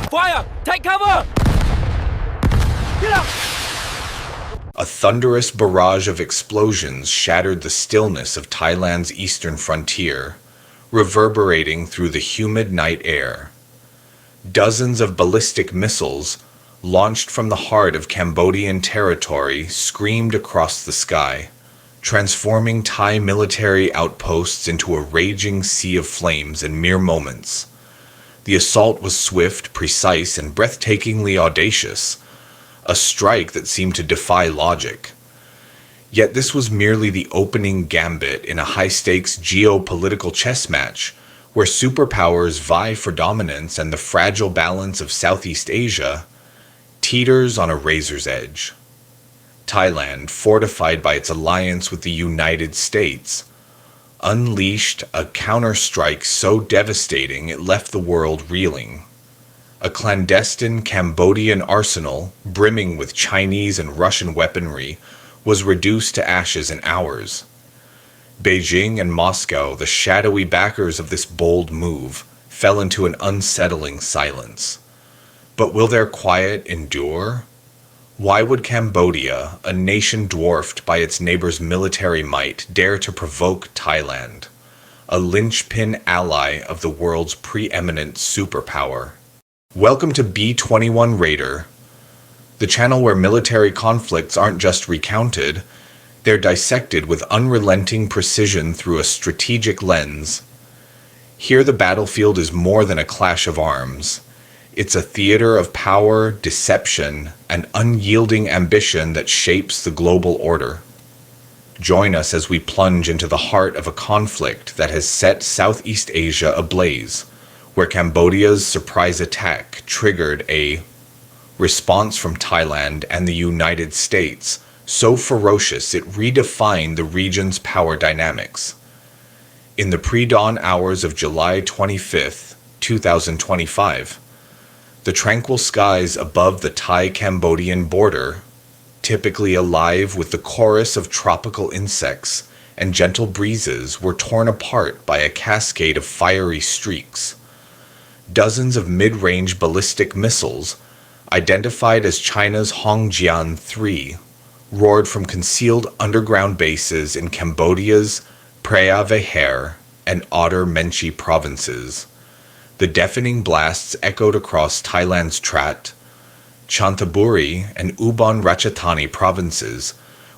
Fire! Take cover! Get up! A thunderous barrage of explosions shattered the stillness of Thailand's eastern frontier, reverberating through the humid night air. Dozens of ballistic missiles, launched from the heart of Cambodian territory, screamed across the sky, transforming Thai military outposts into a raging sea of flames in mere moments. The assault was swift, precise, and breathtakingly audacious, a strike that seemed to defy logic. Yet this was merely the opening gambit in a high-stakes geopolitical chess match, where superpowers vie for dominance and the fragile balance of Southeast Asia teeters on a razor's edge. Thailand, fortified by its alliance with the United States, unleashed a counterstrike so devastating it left the world reeling. A clandestine Cambodian arsenal, brimming with Chinese and Russian weaponry, was reduced to ashes in hours. Beijing and Moscow, the shadowy backers of this bold move, fell into an unsettling silence. But will their quiet endure? Why would Cambodia, a nation dwarfed by its neighbor's military might, dare to provoke Thailand, a linchpin ally of the world's preeminent superpower? Welcome to B21 Raider, the channel where military conflicts aren't just recounted, they're dissected with unrelenting precision through a strategic lens. Here the battlefield is more than a clash of arms. It's a theater of power, deception, and unyielding ambition that shapes the global order. Join us as we plunge into the heart of a conflict that has set Southeast Asia ablaze, where Cambodia's surprise attack triggered a response from Thailand and the United States so ferocious it redefined the region's power dynamics. In the pre-dawn hours of July 25, 2025, the tranquil skies above the Thai-Cambodian border, typically alive with the chorus of tropical insects and gentle breezes, were torn apart by a cascade of fiery streaks. Dozens of mid-range ballistic missiles, identified as China's Hongjian-3, roared from concealed underground bases in Cambodia's Preah Vihear and Otter Menchie provinces. The deafening blasts echoed across Thailand's Trat, Chanthaburi, and Ubon Ratchathani provinces,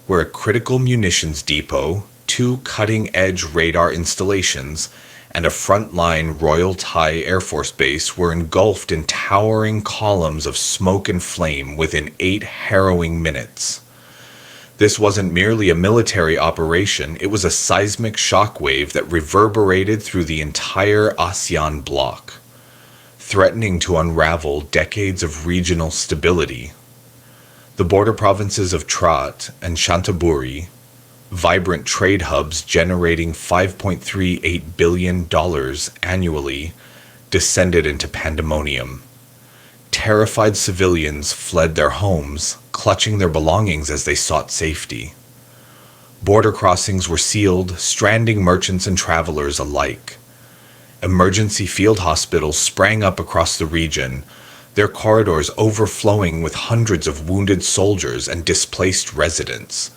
where a critical munitions depot, 2 cutting-edge radar installations, and a frontline Royal Thai Air Force base were engulfed in towering columns of smoke and flame within 8 harrowing minutes. This wasn't merely a military operation, it was a seismic shockwave that reverberated through the entire ASEAN bloc, threatening to unravel decades of regional stability. The border provinces of Trat and Chanthaburi, vibrant trade hubs generating $5.38 billion annually, descended into pandemonium. Terrified civilians fled their homes, clutching their belongings as they sought safety. Border crossings were sealed, stranding merchants and travelers alike. Emergency field hospitals sprang up across the region, their corridors overflowing with hundreds of wounded soldiers and displaced residents.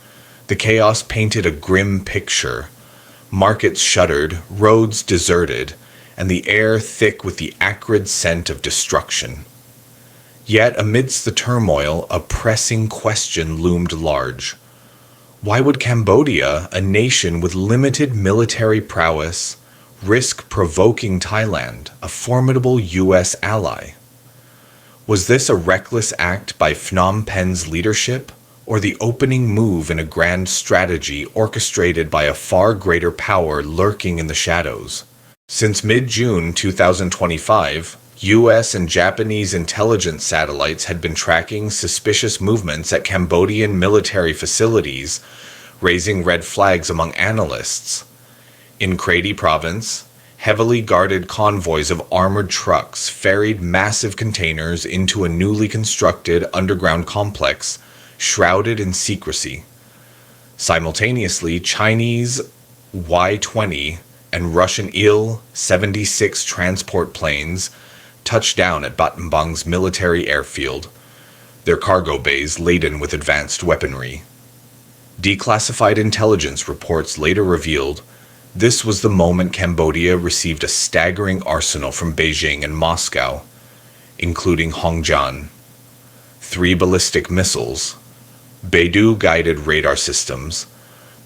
The chaos painted a grim picture. Markets shuttered, roads deserted, and the air thick with the acrid scent of destruction. Yet amidst the turmoil, a pressing question loomed large. Why would Cambodia, a nation with limited military prowess, risk provoking Thailand, a formidable U.S. ally? Was this a reckless act by Phnom Penh's leadership, or the opening move in a grand strategy orchestrated by a far greater power lurking in the shadows? Since mid-June 2025, U.S. and Japanese intelligence satellites had been tracking suspicious movements at Cambodian military facilities, raising red flags among analysts. In Kratie Province, heavily guarded convoys of armored trucks ferried massive containers into a newly constructed underground complex shrouded in secrecy. Simultaneously, Chinese Y-20 and Russian Il-76 transport planes touched down at Battambang's military airfield, their cargo bays laden with advanced weaponry. Declassified intelligence reports later revealed this was the moment Cambodia received a staggering arsenal from Beijing and Moscow, including Hongjian, 3 ballistic missiles, Beidou-guided radar systems,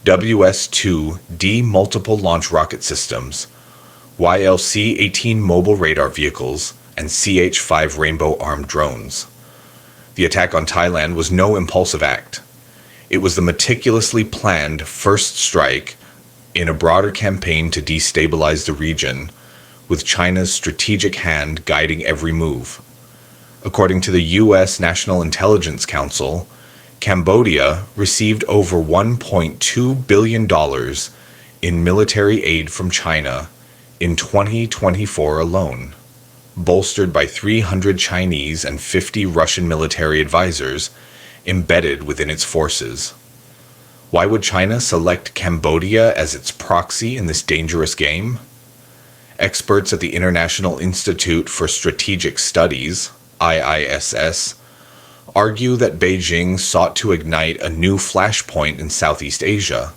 WS-2D multiple launch rocket systems, YLC-18 mobile radar vehicles, and CH-5 Rainbow armed drones. The attack on Thailand was no impulsive act. It was the meticulously planned first strike in a broader campaign to destabilize the region, with China's strategic hand guiding every move. According to the U.S. National Intelligence Council, Cambodia received over $1.2 billion in military aid from China in 2024 alone, bolstered by 300 Chinese and 50 Russian military advisors embedded within its forces. Why would China select Cambodia as its proxy in this dangerous game? Experts at the International Institute for Strategic Studies, IISS, argue that Beijing sought to ignite a new flashpoint in Southeast Asia,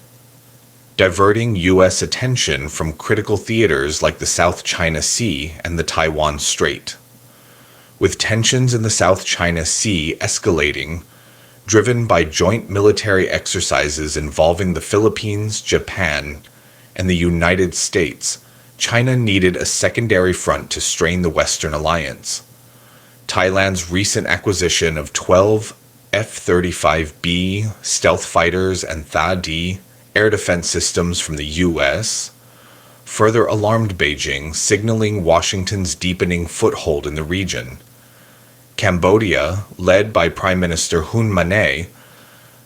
diverting U.S. attention from critical theaters like the South China Sea and the Taiwan Strait. With tensions in the South China Sea escalating, driven by joint military exercises involving the Philippines, Japan, and the United States, China needed a secondary front to strain the Western alliance. Thailand's recent acquisition of 12 F-35B stealth fighters and THAAD air defense systems from the U.S. further alarmed Beijing, signaling Washington's deepening foothold in the region. Cambodia, led by Prime Minister Hun Manet,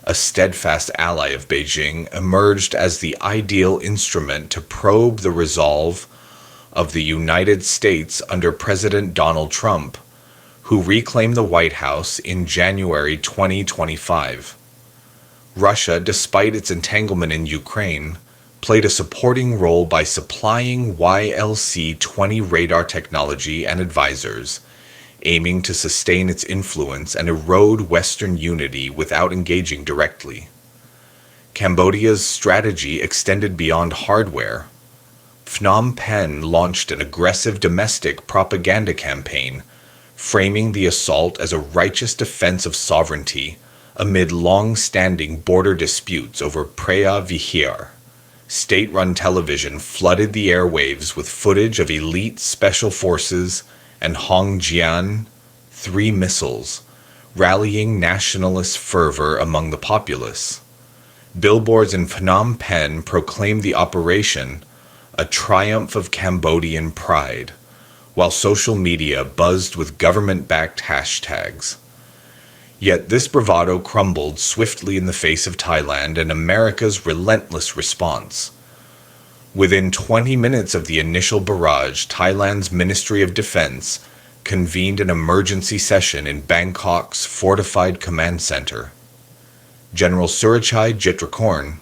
a steadfast ally of Beijing, emerged as the ideal instrument to probe the resolve of the United States under President Donald Trump, who reclaimed the White House in January 2025. Russia, despite its entanglement in Ukraine, played a supporting role by supplying YLC-20 radar technology and advisors, aiming to sustain its influence and erode Western unity without engaging directly. Cambodia's strategy extended beyond hardware. Phnom Penh launched an aggressive domestic propaganda campaign, framing the assault as a righteous defense of sovereignty amid long-standing border disputes over Preah Vihear. State-run television flooded the airwaves with footage of elite special forces and Hongjian 3 missiles, rallying nationalist fervor among the populace. Billboards in Phnom Penh proclaimed the operation a triumph of Cambodian pride, while social media buzzed with government-backed hashtags. Yet this bravado crumbled swiftly in the face of Thailand and America's relentless response. Within 20 minutes of the initial barrage, Thailand's Ministry of Defense convened an emergency session in Bangkok's fortified command center. General Surachai Jitrakorn,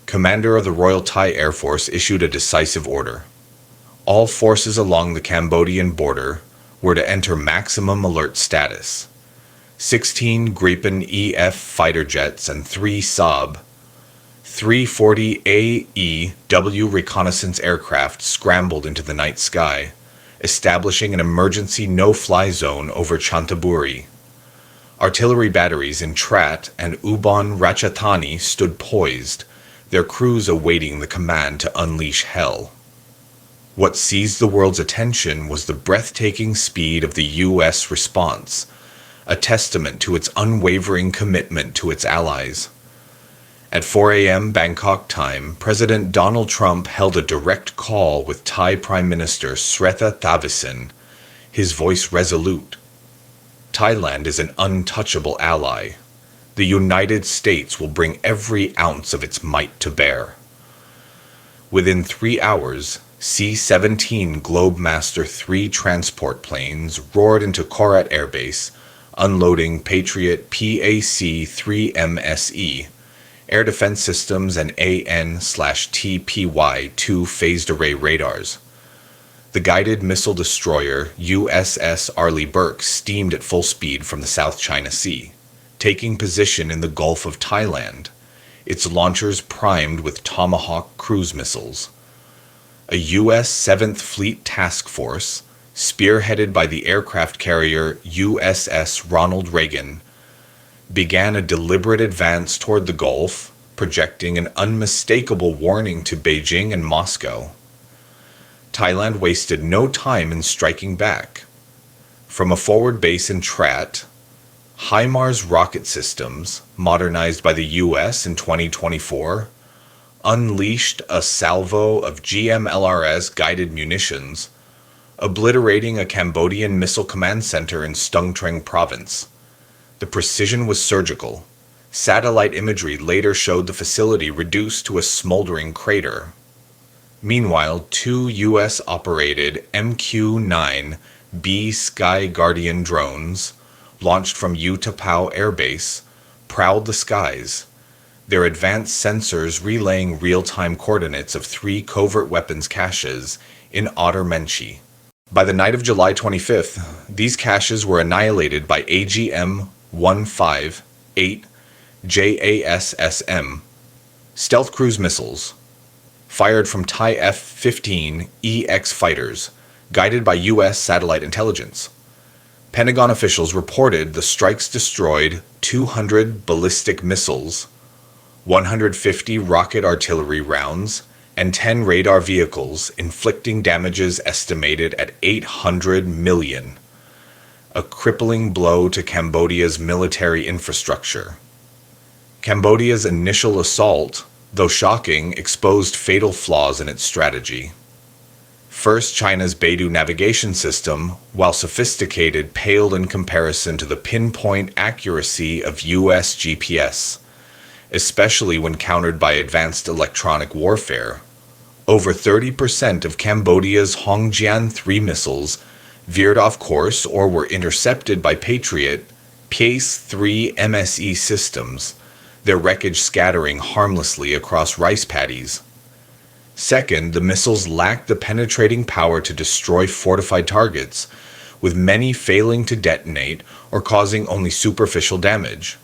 commander of the Royal Thai Air Force, issued a decisive order. All forces along the Cambodian border were to enter maximum alert status. 16 Gripen EF fighter jets and 3 Saab 340 AEW reconnaissance aircraft scrambled into the night sky, establishing an emergency no-fly zone over Chanthaburi. Artillery batteries in Trat and Ubon Ratchathani stood poised, their crews awaiting the command to unleash hell. What seized the world's attention was the breathtaking speed of the U.S. response, a testament to its unwavering commitment to its allies. At 4 a.m. Bangkok time, President Donald Trump held a direct call with Thai Prime Minister Sretha Thavisin, his voice resolute. Thailand is an untouchable ally. The United States will bring every ounce of its might to bear. Within 3 hours, C-17 Globemaster III transport planes roared into Korat Air Base, unloading Patriot PAC-3MSE, air defense systems and AN/TPY-2 phased array radars. The guided missile destroyer USS Arleigh Burke steamed at full speed from the South China Sea, taking position in the Gulf of Thailand, its launchers primed with Tomahawk cruise missiles. A U.S. 7th Fleet Task Force, spearheaded by the aircraft carrier USS Ronald Reagan, began a deliberate advance toward the Gulf, projecting an unmistakable warning to Beijing and Moscow. Thailand wasted no time in striking back. From a forward base in Trat, HIMARS rocket systems, modernized by the U.S. in 2024, unleashed a salvo of GMLRS guided munitions, obliterating a Cambodian missile command center in Stung Treng province. The precision was surgical. Satellite imagery later showed the facility reduced to a smoldering crater. Meanwhile, two U.S.-operated MQ-9B Sky Guardian drones, launched from Utapao Air Base, prowled the skies, their advanced sensors relaying real-time coordinates of 3 covert weapons caches in Otter Menchi. By the night of July 25th, these caches were annihilated by AGM-158 JASSM stealth cruise missiles, fired from Thai F-15EX fighters, guided by U.S. satellite intelligence. Pentagon officials reported the strikes destroyed 200 ballistic missiles, 150 rocket artillery rounds, and 10 radar vehicles, inflicting damages estimated at $800 million, a crippling blow to Cambodia's military infrastructure. Cambodia's initial assault, though shocking, exposed fatal flaws in its strategy. First, China's Beidou navigation system, while sophisticated, paled in comparison to the pinpoint accuracy of U.S. GPS, especially when countered by advanced electronic warfare. Over 30% of Cambodia's Hongjian 3 missiles veered off course or were intercepted by Patriot PACE-3 MSE systems, their wreckage scattering harmlessly across rice paddies. Second, the missiles lacked the penetrating power to destroy fortified targets, with many failing to detonate or causing only superficial damage.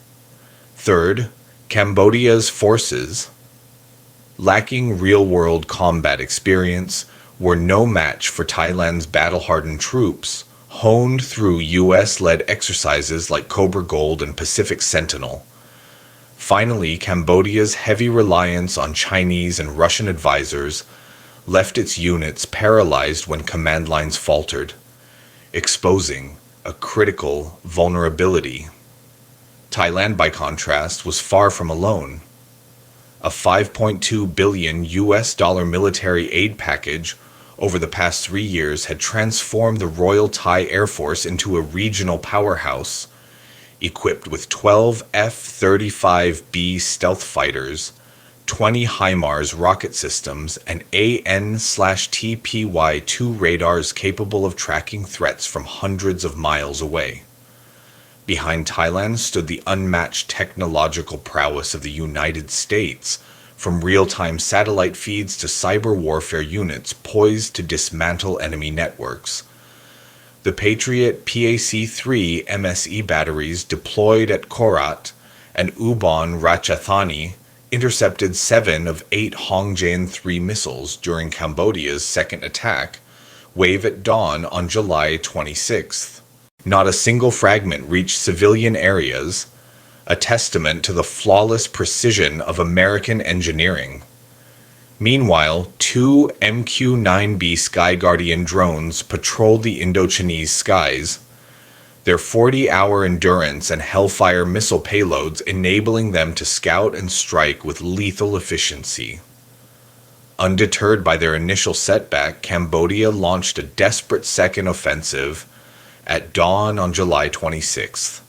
Third, Cambodia's forces, lacking real-world combat experience, were no match for Thailand's battle-hardened troops, honed through U.S.-led exercises like Cobra Gold and Pacific Sentinel. Finally, Cambodia's heavy reliance on Chinese and Russian advisors left its units paralyzed when command lines faltered, exposing a critical vulnerability. Thailand, by contrast, was far from alone. A $5.2 billion US military aid package over the past 3 years had transformed the Royal Thai Air Force into a regional powerhouse, equipped with 12 F-35B stealth fighters, 20 HIMARS rocket systems, and AN/TPY-2 radars capable of tracking threats from hundreds of miles away. Behind Thailand stood the unmatched technological prowess of the United States, from real-time satellite feeds to cyber warfare units poised to dismantle enemy networks. The Patriot PAC-3 MSE batteries deployed at Korat and Ubon Ratchathani intercepted 7 of 8 Hongjian 3 missiles during Cambodia's second attack, wave at dawn on July 26th. Not a single fragment reached civilian areas, a testament to the flawless precision of American engineering. Meanwhile, 2 MQ-9B Sky Guardian drones patrolled the Indo-Chinese skies, their 40-hour endurance and Hellfire missile payloads enabling them to scout and strike with lethal efficiency. Undeterred by their initial setback, Cambodia launched a desperate second offensive at dawn on July 26th,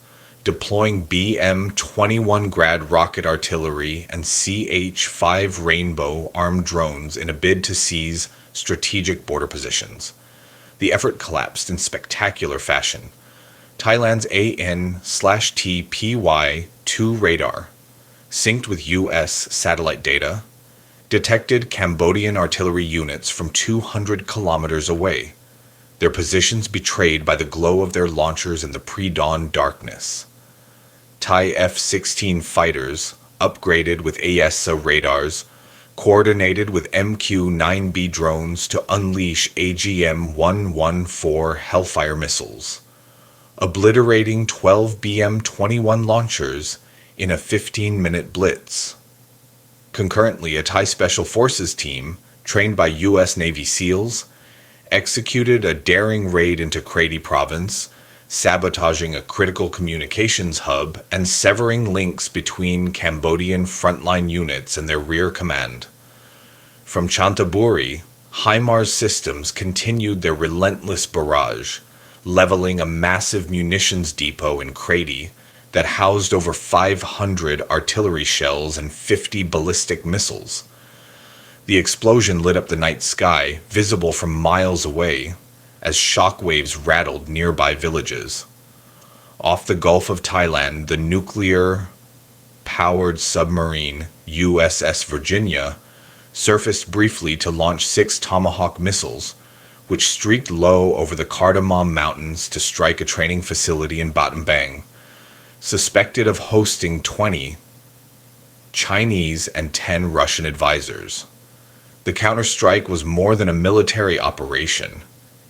deploying BM-21 Grad rocket artillery and CH-5 Rainbow armed drones in a bid to seize strategic border positions. The effort collapsed in spectacular fashion. Thailand's AN/TPY-2 radar, synced with U.S. satellite data, detected Cambodian artillery units from 200 kilometers away, their positions betrayed by the glow of their launchers in the pre-dawn darkness. Thai F-16 fighters, upgraded with AESA radars, coordinated with MQ-9B drones to unleash AGM-114 Hellfire missiles, obliterating 12 BM-21 launchers in a 15-minute blitz. Concurrently, a Thai Special Forces team, trained by U.S. Navy SEALs, executed a daring raid into Kratie Province, sabotaging a critical communications hub and severing links between Cambodian frontline units and their rear command. From Chantaburi, HIMARS systems continued their relentless barrage, leveling a massive munitions depot in Kratie that housed over 500 artillery shells and 50 ballistic missiles. The explosion lit up the night sky, visible from miles away, as shockwaves rattled nearby villages. Off the Gulf of Thailand, the nuclear-powered submarine USS Virginia surfaced briefly to launch 6 Tomahawk missiles, which streaked low over the Cardamom Mountains to strike a training facility in Battambang, suspected of hosting 20 Chinese and 10 Russian advisors. The counterstrike was more than a military operation.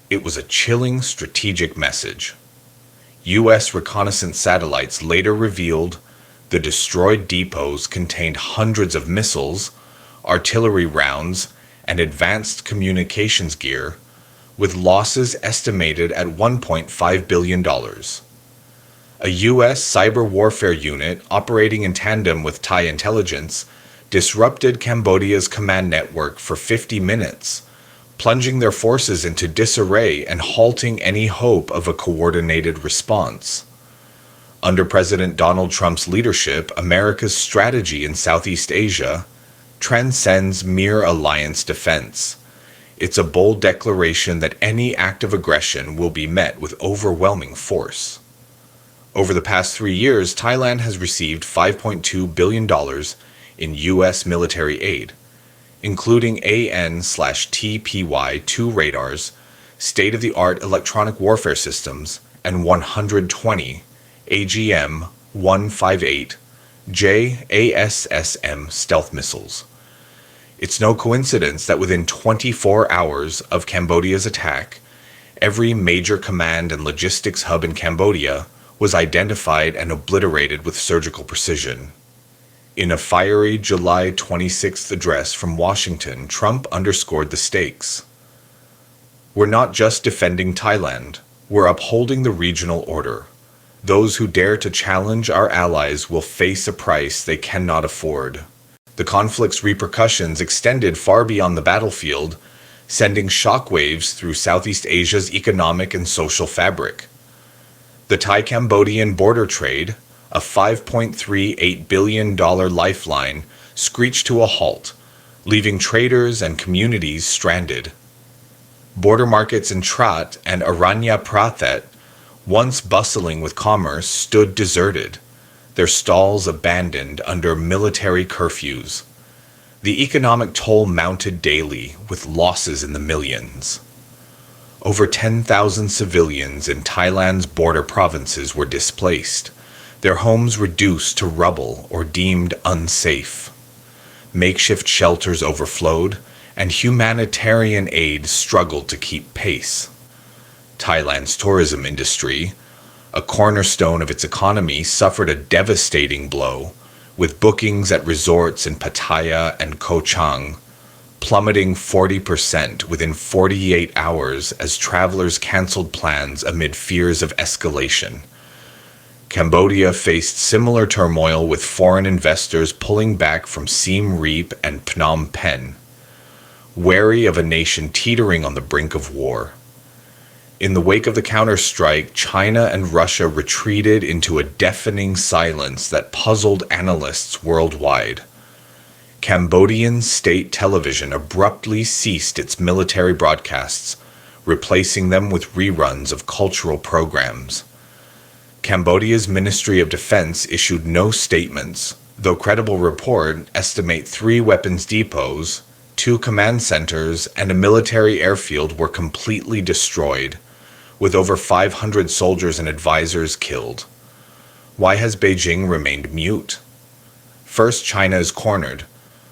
It was a chilling strategic message. U.S. reconnaissance satellites later revealed the destroyed depots contained hundreds of missiles, artillery rounds, and advanced communications gear, with losses estimated at $1.5 billion. A U.S. cyber warfare unit operating in tandem with Thai intelligence disrupted Cambodia's command network for 50 minutes, plunging their forces into disarray and halting any hope of a coordinated response. Under President Donald Trump's leadership, America's strategy in Southeast Asia transcends mere alliance defense. It's a bold declaration that any act of aggression will be met with overwhelming force. Over the past 3 years, Thailand has received $5.2 billion in U.S. military aid, including AN/TPY-2 radars, state-of-the-art electronic warfare systems, and 120 AGM-158 JASSM stealth missiles. It's no coincidence that within 24 hours of Cambodia's attack, every major command and logistics hub in Cambodia was identified and obliterated with surgical precision. In a fiery July 26th address from Washington, Trump underscored the stakes. We're not just defending Thailand, we're upholding the regional order. Those who dare to challenge our allies will face a price they cannot afford. The conflict's repercussions extended far beyond the battlefield, sending shockwaves through Southeast Asia's economic and social fabric. The Thai-Cambodian border trade, a $5.38 billion lifeline, screeched to a halt, leaving traders and communities stranded. Border markets in Trat and Aranya Prathet, once bustling with commerce, stood deserted, their stalls abandoned under military curfews. The economic toll mounted daily, with losses in the millions. Over 10,000 civilians in Thailand's border provinces were displaced, their homes reduced to rubble or deemed unsafe. Makeshift shelters overflowed, and humanitarian aid struggled to keep pace. Thailand's tourism industry, a cornerstone of its economy, suffered a devastating blow, with bookings at resorts in Pattaya and Koh Chang plummeting 40% within 48 hours as travelers canceled plans amid fears of escalation. Cambodia faced similar turmoil, with foreign investors pulling back from Siem Reap and Phnom Penh, wary of a nation teetering on the brink of war. In the wake of the counterstrike, China and Russia retreated into a deafening silence that puzzled analysts worldwide. Cambodian state television abruptly ceased its military broadcasts, replacing them with reruns of cultural programs. Cambodia's Ministry of Defense issued no statements, though credible reports estimate 3 weapons depots, 2 command centers, and a military airfield were completely destroyed, with over 500 soldiers and advisors killed. Why has Beijing remained mute? First, China is cornered,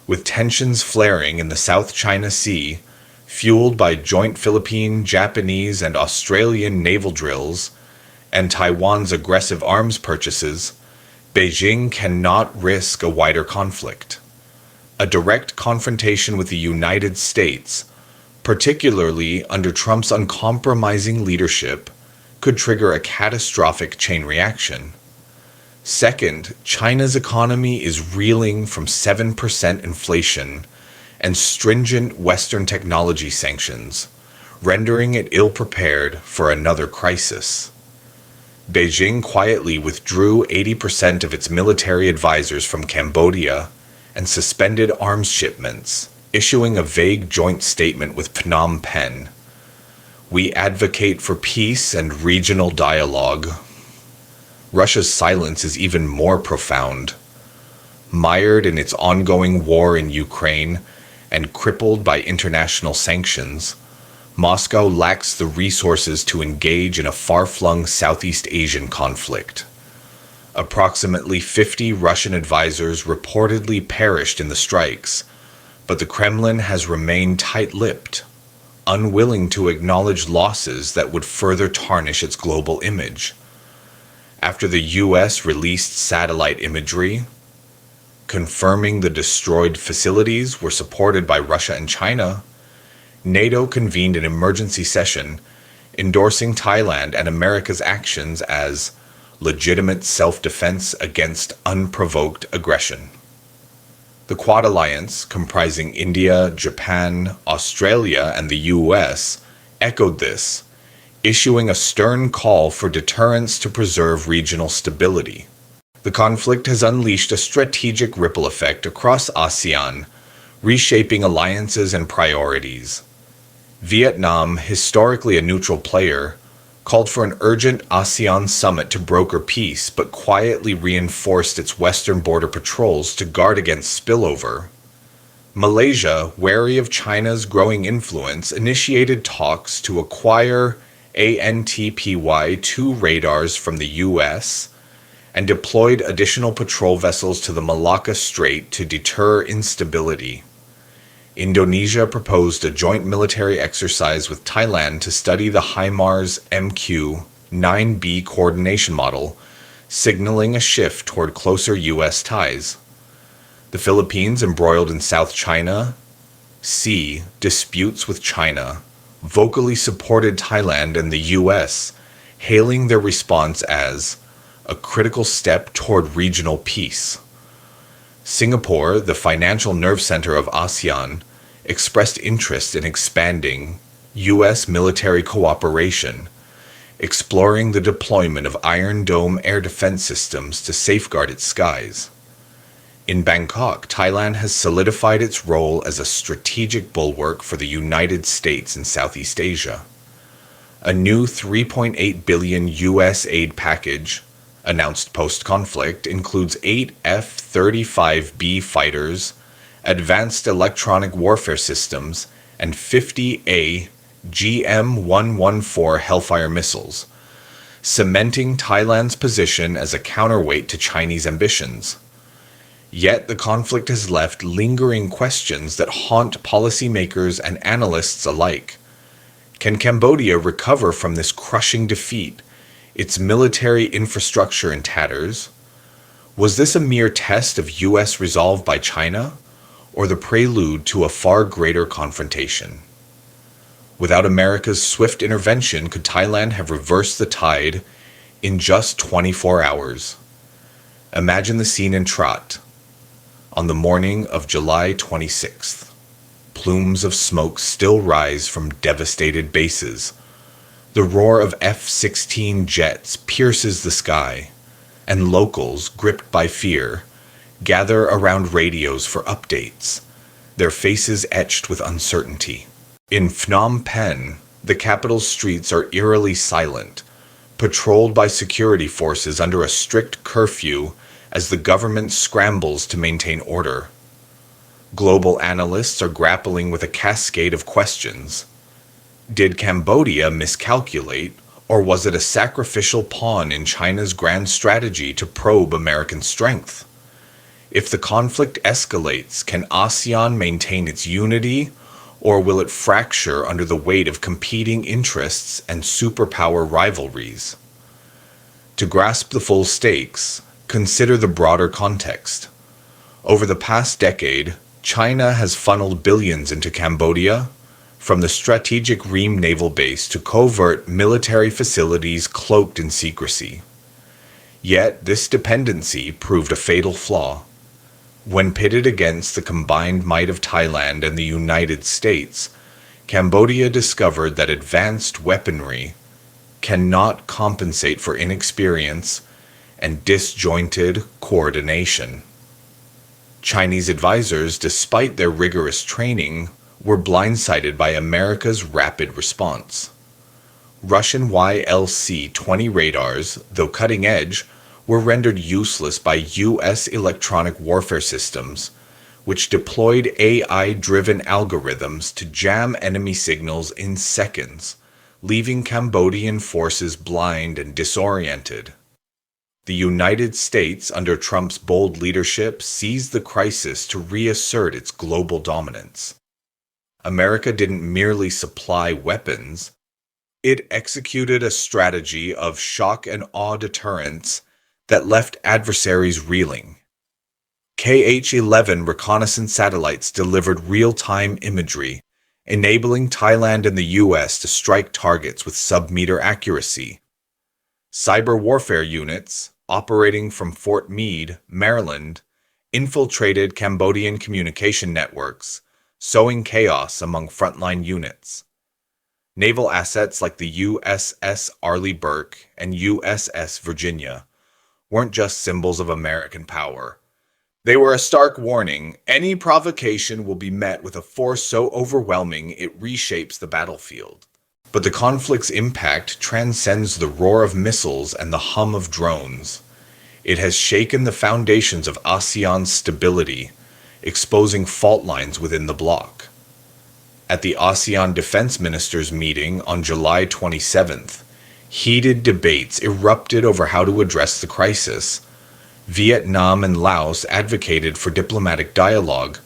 with tensions flaring in the South China Sea, fueled by joint Philippine, Japanese, and Australian naval drills, and Taiwan's aggressive arms purchases. Beijing cannot risk a wider conflict. A direct confrontation with the United States, particularly under Trump's uncompromising leadership, could trigger a catastrophic chain reaction. Second, China's economy is reeling from 7% inflation and stringent Western technology sanctions, rendering it ill-prepared for another crisis. Beijing quietly withdrew 80% of its military advisors from Cambodia and suspended arms shipments, issuing a vague joint statement with Phnom Penh. We advocate for peace and regional dialogue. Russia's silence is even more profound. Mired in its ongoing war in Ukraine and crippled by international sanctions, Moscow lacks the resources to engage in a far-flung Southeast Asian conflict. Approximately 50 Russian advisors reportedly perished in the strikes, but the Kremlin has remained tight-lipped, unwilling to acknowledge losses that would further tarnish its global image. After the U.S. released satellite imagery, confirming the destroyed facilities were supported by Russia and China, NATO convened an emergency session endorsing Thailand and America's actions as legitimate self-defense against unprovoked aggression. The Quad Alliance, comprising India, Japan, Australia, and the U.S., echoed this, issuing a stern call for deterrence to preserve regional stability. The conflict has unleashed a strategic ripple effect across ASEAN, reshaping alliances and priorities. Vietnam, historically a neutral player, called for an urgent ASEAN summit to broker peace, but quietly reinforced its western border patrols to guard against spillover. Malaysia, wary of China's growing influence, initiated talks to acquire ANTPY-2 radars from the U.S. and deployed additional patrol vessels to the Malacca Strait to deter instability. Indonesia proposed a joint military exercise with Thailand to study the HIMARS MQ-9B coordination model, signaling a shift toward closer U.S. ties. The Philippines, embroiled in South China Sea disputes with China, vocally supported Thailand and the U.S., hailing their response as a critical step toward regional peace. Singapore, the financial nerve center of ASEAN, expressed interest in expanding U.S. military cooperation, exploring the deployment of Iron Dome air defense systems to safeguard its skies. In Bangkok, Thailand has solidified its role as a strategic bulwark for the United States in Southeast Asia. A new $3.8 billion U.S. aid package, announced post-conflict, includes 8 F-35B fighters, advanced electronic warfare systems, and 50 GM-114 Hellfire missiles, cementing Thailand's position as a counterweight to Chinese ambitions. Yet the conflict has left lingering questions that haunt policymakers and analysts alike. Can Cambodia recover from this crushing defeat, its military infrastructure in tatters? Was this a mere test of U.S. resolve by China, or the prelude to a far greater confrontation? Without America's swift intervention, could Thailand have reversed the tide in just 24 hours? Imagine the scene in Trat, on the morning of July 26th. Plumes of smoke still rise from devastated bases. The roar of F-16 jets pierces the sky, and locals, gripped by fear, gather around radios for updates, their faces etched with uncertainty. In Phnom Penh, the capital's streets are eerily silent, patrolled by security forces under a strict curfew as the government scrambles to maintain order. Global analysts are grappling with a cascade of questions. Did Cambodia miscalculate, or was it a sacrificial pawn in China's grand strategy to probe American strength? If the conflict escalates, can ASEAN maintain its unity, or will it fracture under the weight of competing interests and superpower rivalries? To grasp the full stakes, consider the broader context. Over the past decade, China has funneled billions into Cambodia, from the strategic Ream naval base to covert military facilities cloaked in secrecy. Yet, this dependency proved a fatal flaw. When pitted against the combined might of Thailand and the United States, Cambodia discovered that advanced weaponry cannot compensate for inexperience and disjointed coordination. Chinese advisors, despite their rigorous training, were blindsided by America's rapid response. Russian YLC-20 radars, though cutting edge, were rendered useless by U.S. electronic warfare systems, which deployed AI-driven algorithms to jam enemy signals in seconds, leaving Cambodian forces blind and disoriented. The United States, under Trump's bold leadership, seized the crisis to reassert its global dominance. America didn't merely supply weapons, it executed a strategy of shock and awe deterrence that left adversaries reeling. KH-11 reconnaissance satellites delivered real-time imagery, enabling Thailand and the U.S. to strike targets with sub-meter accuracy. Cyber warfare units, operating from Fort Meade, Maryland, infiltrated Cambodian communication networks, sowing chaos among frontline units. Naval assets like the USS Arleigh Burke and USS Virginia weren't just symbols of American power. They were a stark warning: any provocation will be met with a force so overwhelming it reshapes the battlefield. But the conflict's impact transcends the roar of missiles and the hum of drones. It has shaken the foundations of ASEAN's stability, exposing fault lines within the bloc. At the ASEAN Defense Ministers meeting on July 27th, heated debates erupted over how to address the crisis. Vietnam and Laos advocated for diplomatic dialogue,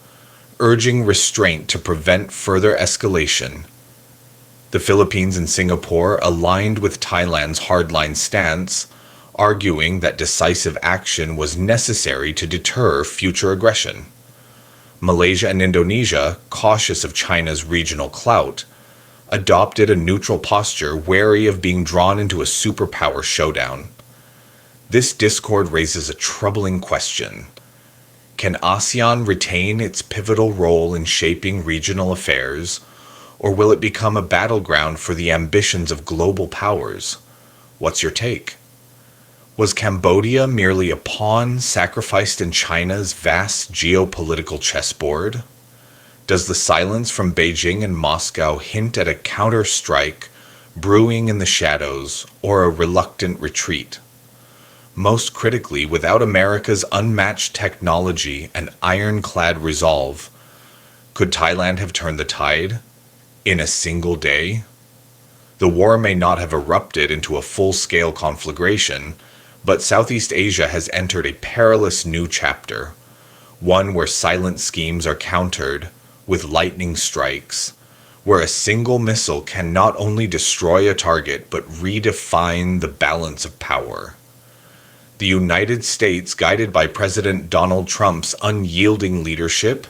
urging restraint to prevent further escalation. The Philippines and Singapore aligned with Thailand's hardline stance, arguing that decisive action was necessary to deter future aggression. Malaysia and Indonesia, cautious of China's regional clout, adopted a neutral posture, wary of being drawn into a superpower showdown. This discord raises a troubling question. Can ASEAN retain its pivotal role in shaping regional affairs, or will it become a battleground for the ambitions of global powers? What's your take? Was Cambodia merely a pawn sacrificed in China's vast geopolitical chessboard? Does the silence from Beijing and Moscow hint at a counter-strike brewing in the shadows, or a reluctant retreat? Most critically, without America's unmatched technology and ironclad resolve, could Thailand have turned the tide in a single day? The war may not have erupted into a full-scale conflagration, but Southeast Asia has entered a perilous new chapter, one where silent schemes are countered with lightning strikes, where a single missile can not only destroy a target but redefine the balance of power. The United States, guided by President Donald Trump's unyielding leadership,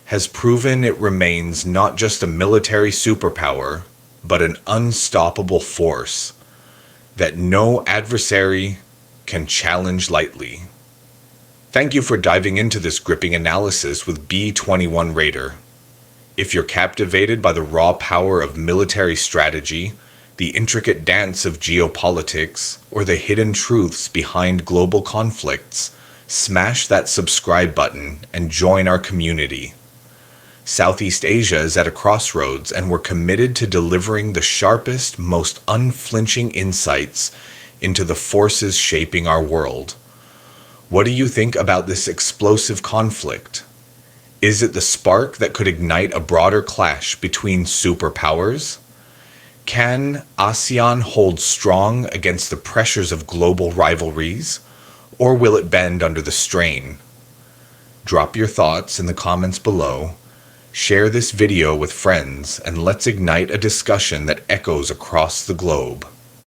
has proven it remains not just a military superpower, but an unstoppable force that no adversary can challenge lightly. Thank you for diving into this gripping analysis with B-21 Raider. If you're captivated by the raw power of military strategy, the intricate dance of geopolitics, or the hidden truths behind global conflicts, smash that subscribe button and join our community. Southeast Asia is at a crossroads, and we're committed to delivering the sharpest, most unflinching insights into the forces shaping our world. What do you think about this explosive conflict? Is it the spark that could ignite a broader clash between superpowers? Can ASEAN hold strong against the pressures of global rivalries, or will it bend under the strain? Drop your thoughts in the comments below, share this video with friends, and let's ignite a discussion that echoes across the globe.